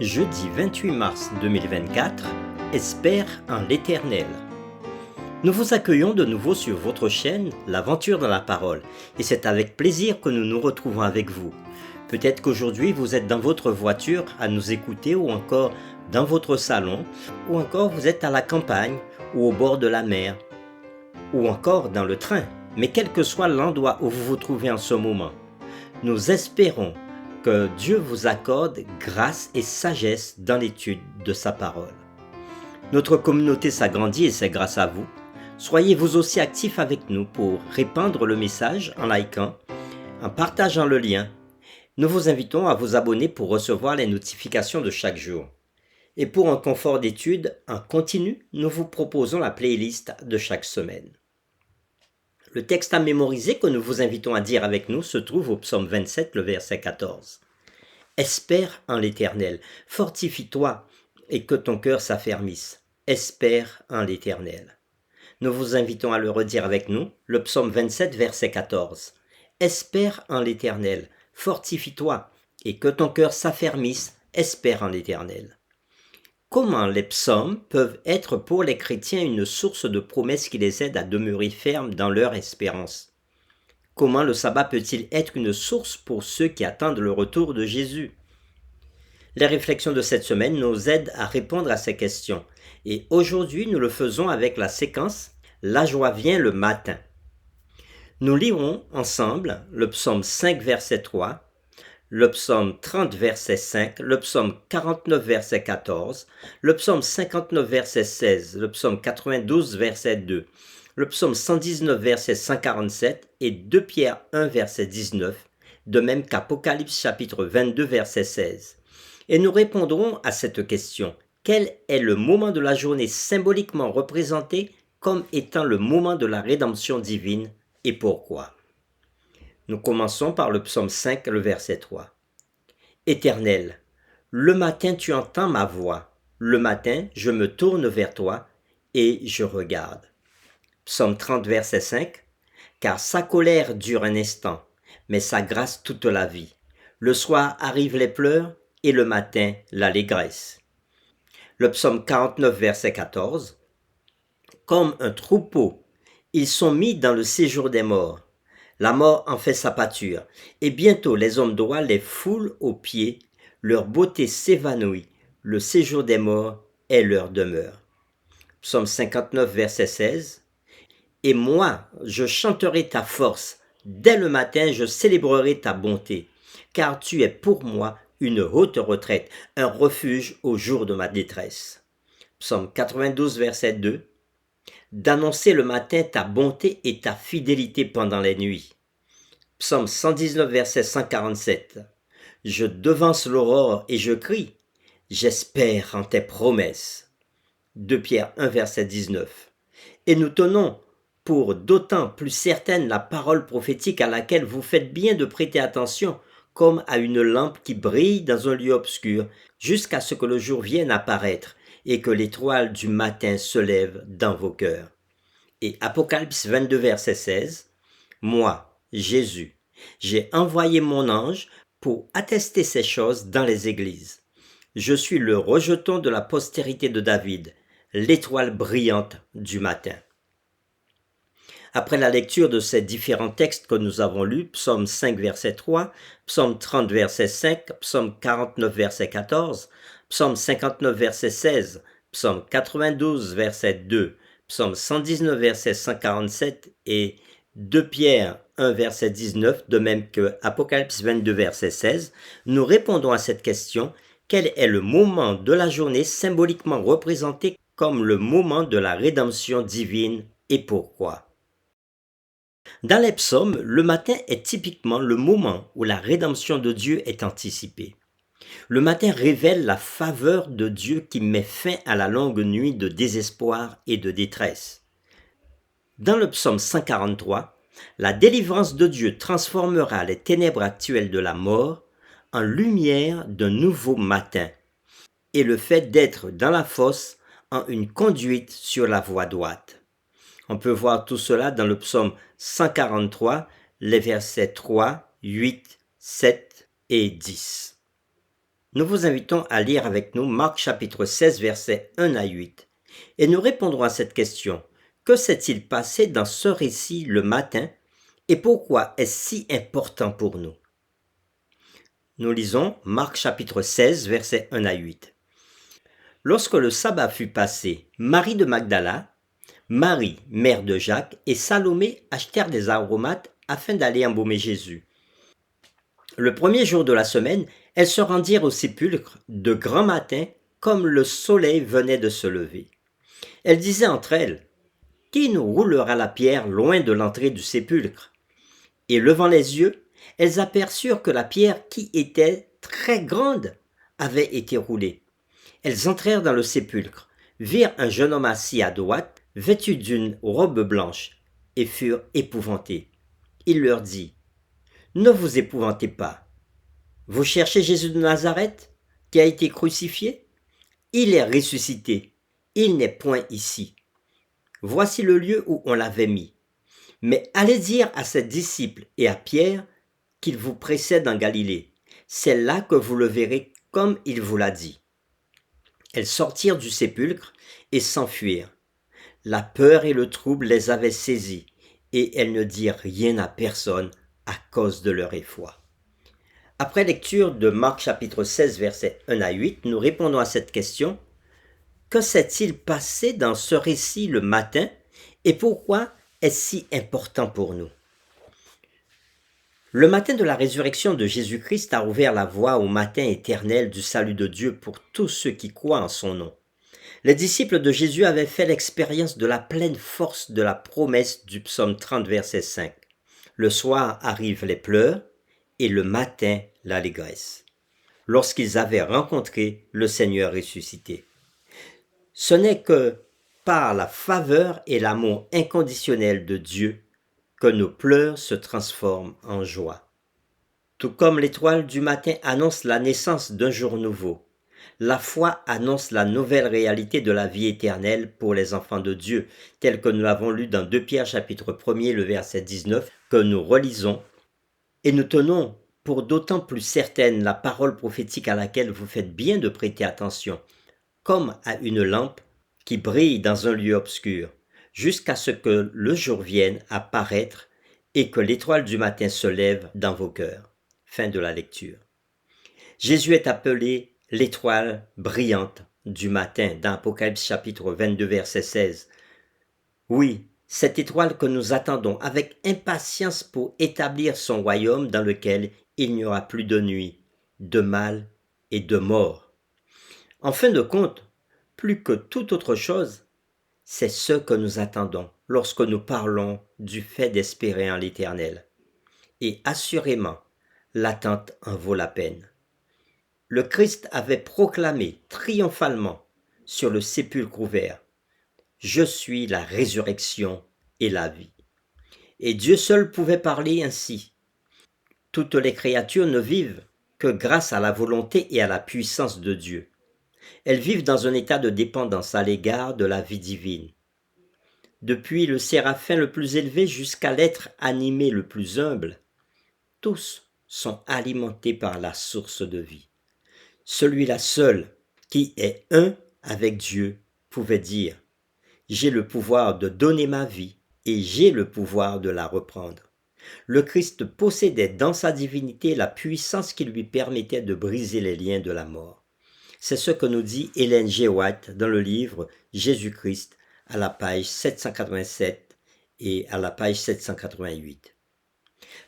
Jeudi 28 mars 2024, espère en l'Éternel. Nous vous accueillons de nouveau sur votre chaîne, l'Aventure dans la Parole, et c'est avec plaisir que nous nous retrouvons avec vous. Peut-être qu'aujourd'hui vous êtes dans votre voiture à nous écouter ou encore dans votre salon, ou encore vous êtes à la campagne ou au bord de la mer, ou encore dans le train. Mais quel que soit l'endroit où vous vous trouvez en ce moment, nous espérons que Dieu vous accorde grâce et sagesse dans l'étude de sa parole. Notre communauté s'agrandit et c'est grâce à vous. Soyez vous aussi actifs avec nous pour répandre le message en likant, en partageant le lien. Nous vous invitons à vous abonner pour recevoir les notifications de chaque jour. Et pour un confort d'étude en continu, nous vous proposons la playlist de chaque semaine. Le texte à mémoriser que nous vous invitons à dire avec nous se trouve au psaume 27, le verset 14. Espère en l'Éternel, fortifie-toi et que ton cœur s'affermisse. Espère en l'Éternel. Nous vous invitons à le redire avec nous, le psaume 27, verset 14. Espère en l'Éternel, fortifie-toi et que ton cœur s'affermisse. Espère en l'Éternel. Comment les psaumes peuvent être pour les chrétiens une source de promesses qui les aide à demeurer fermes dans leur espérance? Comment le sabbat peut-il être une source pour ceux qui attendent le retour de Jésus? Les réflexions de cette semaine nous aident à répondre à ces questions. Et aujourd'hui, nous le faisons avec la séquence « La joie vient le matin ». Nous lirons ensemble le psaume 5, verset 3, le psaume 30, verset 5, le psaume 49, verset 14, le psaume 59, verset 16, le psaume 92, verset 2, le psaume 119, verset 147 et 2 Pierre 1, verset 19, de même qu'Apocalypse chapitre 22, verset 16. Et nous répondrons à cette question. Quel est le moment de la journée symboliquement représenté comme étant le moment de la rédemption divine et pourquoi? Nous commençons par le psaume 5, le verset 3. Éternel, le matin tu entends ma voix, le matin je me tourne vers toi et je regarde. Psaume 30, verset 5. Car sa colère dure un instant, mais sa grâce toute la vie. Le soir arrivent les pleurs et le matin l'allégresse. Le psaume 49, verset 14. Comme un troupeau, ils sont mis dans le séjour des morts. La mort en fait sa pâture, et bientôt les hommes droits les foulent aux pieds, leur beauté s'évanouit, le séjour des morts est leur demeure. Psaume 59, verset 16. Et moi, je chanterai ta force, dès le matin je célébrerai ta bonté, car tu es pour moi une haute retraite, un refuge au jour de ma détresse. Psaume 92, verset 2. D'annoncer le matin ta bonté et ta fidélité pendant les nuits. Psaume 119, verset 147. Je devance l'aurore et je crie. J'espère en tes promesses. 2 Pierre 1, verset 19. Et nous tenons pour d'autant plus certaine la parole prophétique à laquelle vous faites bien de prêter attention, comme à une lampe qui brille dans un lieu obscur, jusqu'à ce que le jour vienne apparaître et que l'étoile du matin se lève dans vos cœurs. Et Apocalypse 22, verset 16, moi, Jésus, j'ai envoyé mon ange pour attester ces choses dans les églises. Je suis le rejeton de la postérité de David, l'étoile brillante du matin. Après la lecture de ces différents textes que nous avons lus, psaume 5, verset 3, psaume 30, verset 5, psaume 49, verset 14, psaume 59, verset 16, psaume 92, verset 2, psaume 119, verset 147 et 2 Pierre 1, verset 19, de même que Apocalypse 22, verset 16, nous répondons à cette question, quel est le moment de la journée symboliquement représenté comme le moment de la rédemption divine et pourquoi? Dans les psaumes, le matin est typiquement le moment où la rédemption de Dieu est anticipée. Le matin révèle la faveur de Dieu qui met fin à la longue nuit de désespoir et de détresse. Dans le psaume 143, la délivrance de Dieu transformera les ténèbres actuelles de la mort en lumière d'un nouveau matin et le fait d'être dans la fosse en une conduite sur la voie droite. On peut voir tout cela dans le psaume 143, les versets 3, 8, 7 et 10. Nous vous invitons à lire avec nous Marc chapitre 16 versets 1 à 8 et nous répondrons à cette question. Que s'est-il passé dans ce récit le matin et pourquoi est-ce si important pour nous? Nous lisons Marc chapitre 16 versets 1 à 8. Lorsque le sabbat fut passé, Marie de Magdala, Marie, mère de Jacques, et Salomé achetèrent des aromates afin d'aller embaumer Jésus. Le premier jour de la semaine, elles se rendirent au sépulcre de grand matin, comme le soleil venait de se lever. Elles disaient entre elles, « Qui nous roulera la pierre loin de l'entrée du sépulcre ?» Et levant les yeux, elles aperçurent que la pierre, qui était très grande, avait été roulée. Elles entrèrent dans le sépulcre, virent un jeune homme assis à droite, vêtu d'une robe blanche, et furent épouvantées. Il leur dit, « Ne vous épouvantez pas. Vous cherchez Jésus de Nazareth, qui a été crucifié? Il est ressuscité. Il n'est point ici. Voici le lieu où on l'avait mis. Mais allez dire à ses disciples et à Pierre qu'il vous précède en Galilée. C'est là que vous le verrez comme il vous l'a dit. » Elles sortirent du sépulcre et s'enfuirent. La peur et le trouble les avaient saisies, et elles ne dirent rien à personne à cause de leur effroi. Après lecture de Marc chapitre 16 versets 1 à 8, nous répondons à cette question. Que s'est-il passé dans ce récit le matin et pourquoi est-ce si important pour nous? Le matin de la résurrection de Jésus-Christ a ouvert la voie au matin éternel du salut de Dieu pour tous ceux qui croient en son nom. Les disciples de Jésus avaient fait l'expérience de la pleine force de la promesse du psaume 30 verset 5. Le soir arrivent les pleurs et le matin l'allégresse, lorsqu'ils avaient rencontré le Seigneur ressuscité. Ce n'est que par la faveur et l'amour inconditionnel de Dieu que nos pleurs se transforment en joie. Tout comme l'étoile du matin annonce la naissance d'un jour nouveau, la foi annonce la nouvelle réalité de la vie éternelle pour les enfants de Dieu, tel que nous l'avons lu dans 2 Pierre chapitre 1er, le verset 19, que nous relisons, et nous tenons pour d'autant plus certaine la parole prophétique à laquelle vous faites bien de prêter attention, comme à une lampe qui brille dans un lieu obscur, jusqu'à ce que le jour vienne à paraître et que l'étoile du matin se lève dans vos cœurs. Fin de la lecture. Jésus est appelé l'étoile brillante du matin dans Apocalypse chapitre 22 verset 16. Oui, cette étoile que nous attendons avec impatience pour établir son royaume dans lequel il n'y aura plus de nuit, de mal et de mort. En fin de compte, plus que toute autre chose, c'est ce que nous attendons lorsque nous parlons du fait d'espérer en l'Éternel. Et assurément, l'attente en vaut la peine. Le Christ avait proclamé triomphalement sur le sépulcre ouvert, « Je suis la résurrection et la vie. » Et Dieu seul pouvait parler ainsi. Toutes les créatures ne vivent que grâce à la volonté et à la puissance de Dieu. Elles vivent dans un état de dépendance à l'égard de la vie divine. Depuis le séraphin le plus élevé jusqu'à l'être animé le plus humble, tous sont alimentés par la source de vie. Celui-là seul, qui est un avec Dieu, pouvait dire « J'ai le pouvoir de donner ma vie et j'ai le pouvoir de la reprendre ». Le Christ possédait dans sa divinité la puissance qui lui permettait de briser les liens de la mort. C'est ce que nous dit Ellen G. White dans le livre « Jésus-Christ » à la page 787 et à la page 788.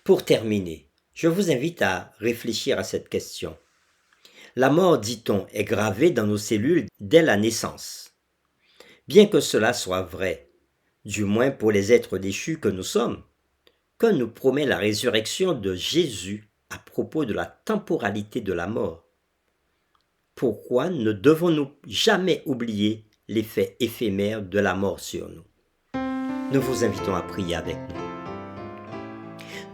Pour terminer, je vous invite à réfléchir à cette question. La mort, dit-on, est gravée dans nos cellules dès la naissance. Bien que cela soit vrai, du moins pour les êtres déchus que nous sommes, que nous promet la résurrection de Jésus à propos de la temporalité de la mort? Pourquoi ne devons-nous jamais oublier l'effet éphémère de la mort sur nous? Nous vous invitons à prier avec nous.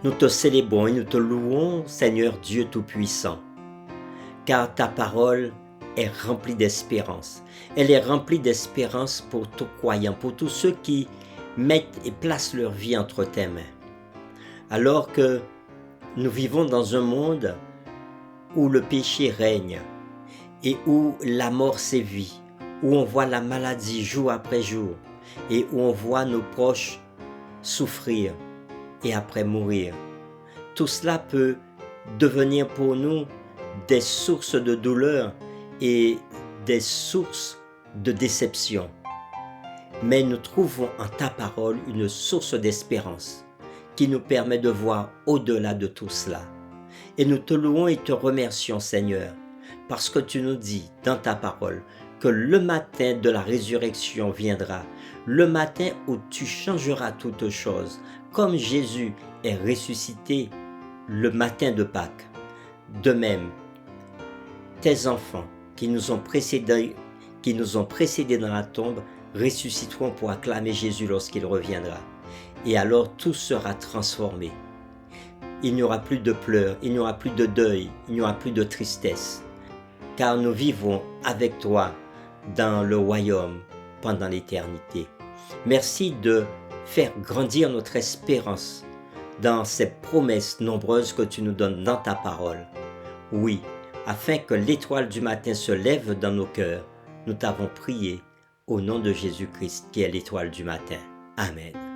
Nous te célébrons et nous te louons, Seigneur Dieu Tout-Puissant, car ta parole est remplie d'espérance. Elle est remplie d'espérance pour tout croyant, pour tous ceux qui mettent et placent leur vie entre tes mains. Alors que nous vivons dans un monde où le péché règne, et où la mort sévit, où on voit la maladie jour après jour et où on voit nos proches souffrir et après mourir. Tout cela peut devenir pour nous des sources de douleur et des sources de déception. Mais nous trouvons en ta parole une source d'espérance qui nous permet de voir au-delà de tout cela. Et nous te louons et te remercions, Seigneur, parce que tu nous dis dans ta parole que le matin de la résurrection viendra, le matin où tu changeras toutes choses, comme Jésus est ressuscité le matin de Pâques. De même, tes enfants qui nous ont précédés dans la tombe ressusciteront pour acclamer Jésus lorsqu'il reviendra. Et alors tout sera transformé. Il n'y aura plus de pleurs, il n'y aura plus de deuil, il n'y aura plus de tristesse, car nous vivons avec toi dans le royaume pendant l'éternité. Merci de faire grandir notre espérance dans ces promesses nombreuses que tu nous donnes dans ta parole. Oui, afin que l'étoile du matin se lève dans nos cœurs, nous t'avons prié au nom de Jésus-Christ qui est l'étoile du matin. Amen.